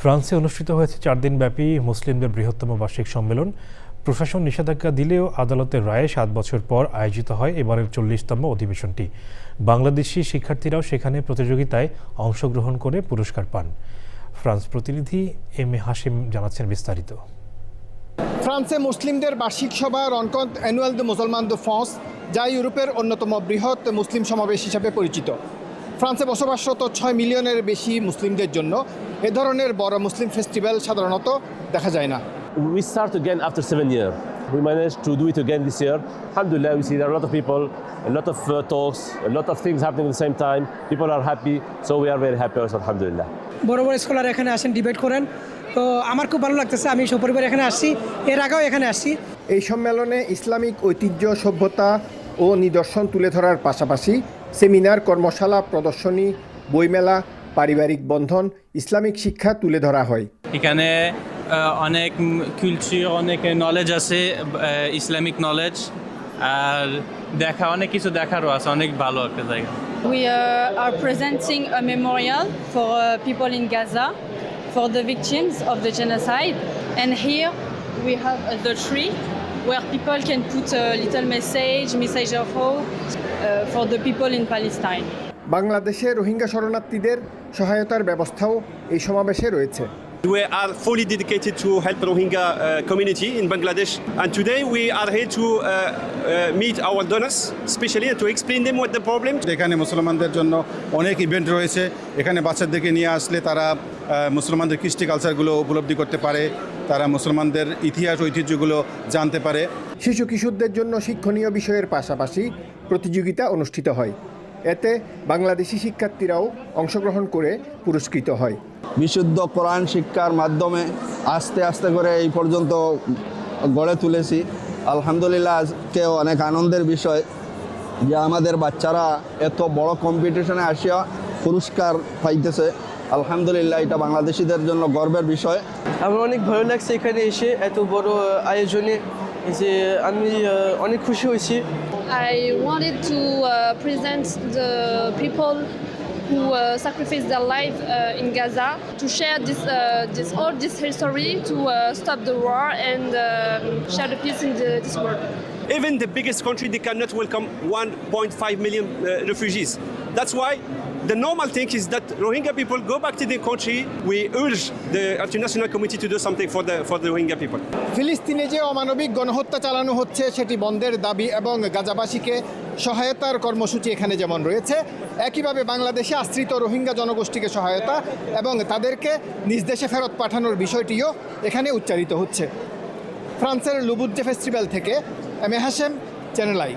ফ্রান্সে অনুষ্ঠিত হয়েছে 4 দিনব্যাপী মুসলিমদের বৃহত্তম বার্ষিক সম্মেলন। প্রশাসন নিষেধাজ্ঞা দিলেও আদালতের রায়ে 7 বছর পর আয়োজিত হয় এবারের 40তম অধিবেশনটি। বাংলাদেশি শিক্ষার্থীরাও সেখানে প্রতিযোগিতায় অংশগ্রহণ করে পুরস্কার পান। ফ্রান্স প্রতিনিধি এম এ হাশিম জানাচ্ছেন বিস্তারিত। ফ্রান্সে মুসলিমদের বার্ষিক সভা রনকন্ট অ্যানুয়াল দে মুসলমান দে ফ্রান্স, যা ইউরোপের অন্যতম বৃহৎ মুসলিম সমাবেশ হিসাবে পরিচিত। ফ্রান্সে বসবাসরত 6 মিলিয়নের বেশি মুসলিমদের জন্য এ ধরনের বড় মুসলিম ফেস্টিভ্যাল সাধারণত দেখা যায় না। We start again after 7 years. We managed to do it again this year. Alhamdulillah, we see there are a lot of people, a lot of talks, a lot of things happening at the same time. People are happy, so we are very happy also, alhamdulillah. বড় বড় scholar এখানে আসেন, debate করেন, তো আমার খুব ভালো লাগতেছে। আমি সপরিবার এখানে আসছি, এর আগেও এখানে আসছি। এই সম্মেলনে ইসলামিক ঐতিহ্য, সভ্যতা ও নিদর্শন তুলে ধরার পাশাপাশি সেমিনার, কর্মশালা, প্রদর্শনী, বইমেলা, পারিবারিক বন্ধন, ইসলামিক শিক্ষা তুলে ধরা হয়। এখানে অনেক কালচার, অনেক নলেজ আছে, ইসলামিক নলেজ, আর অনেক কিছু দেখারও আছে, অনেক ভালো একটা জায়গা। We are presenting a memorial for people in Gaza, for the victims of the genocide. And here we have the tree where people can put a little message of hope for the people in Palestine. বাংলাদেশে রোহিঙ্গা শরণার্থীদের সহায়তার ব্যবস্থাও এই সমাবেশে রয়েছে। We are fully dedicated to help Rohingya community in Bangladesh, and today we are here to meet our donors, especially to explain them what the problem. এখানে মুসলমানদের জন্য অনেক ইভেন্ট রয়েছে। এখানে বাচ্চাদেরকে নিয়ে আসলে তারা মুসলমানদের কৃষ্টি কালচারগুলো উপলব্ধি করতে পারে, তারা মুসলমানদের ইতিহাস ঐতিহ্যগুলো জানতে পারে। শিশু কিশোরদের জন্য শিক্ষণীয় বিষয়ের পাশাপাশি প্রতিযোগিতা অনুষ্ঠিত হয়। এতে বাংলাদেশি শিক্ষার্থীরাও অংশগ্রহণ করে পুরস্কৃত হয়। বিশুদ্ধ কোরআন শিক্ষার মাধ্যমে আস্তে আস্তে করে এই পর্যন্ত গড়ে তুলেছি। আলহামদুলিল্লাহ, আজকেও অনেক আনন্দের বিষয় যে আমাদের বাচ্চারা এত বড় কম্পিটিশনে আসিয়া পুরস্কার পাইতেছে। আলহামদুলিল্লাহ, এটা বাংলাদেশিদের জন্য গর্বের বিষয়। আমার অনেক ভালো লাগছে এখানে এসে, এত বড় আয়োজনে যে আমি অনেক খুশি হয়েছি। I wanted to present the people who sacrificed their life in Gaza, to share all this history, to stop the war and share the peace in this world. Even the biggest country, they cannot welcome 1.5 million refugees. That's why the normal thing is that Rohingya people go back to their country. We urge the international community to do something for the Rohingya people. ফিলিস্তিনে যে অমানবিক গণহত্যা চালানো হচ্ছে সেটি বন্ধের দাবি এবং গাজাবাসীকে সহায়তার কর্মসূচি এখানে যেমন রয়েছে, একইভাবে বাংলাদেশে আশ্রিত রোহিঙ্গা জনগোষ্ঠীকে সহায়তা এবং তাদেরকে নিজ দেশে ফেরত পাঠানোর বিষয়টিও এখানে উচ্চারিত হচ্ছে। ফ্রান্সের লুবুজ্জে ফেস্টিভ্যাল থেকে M A Hashem, Channel I.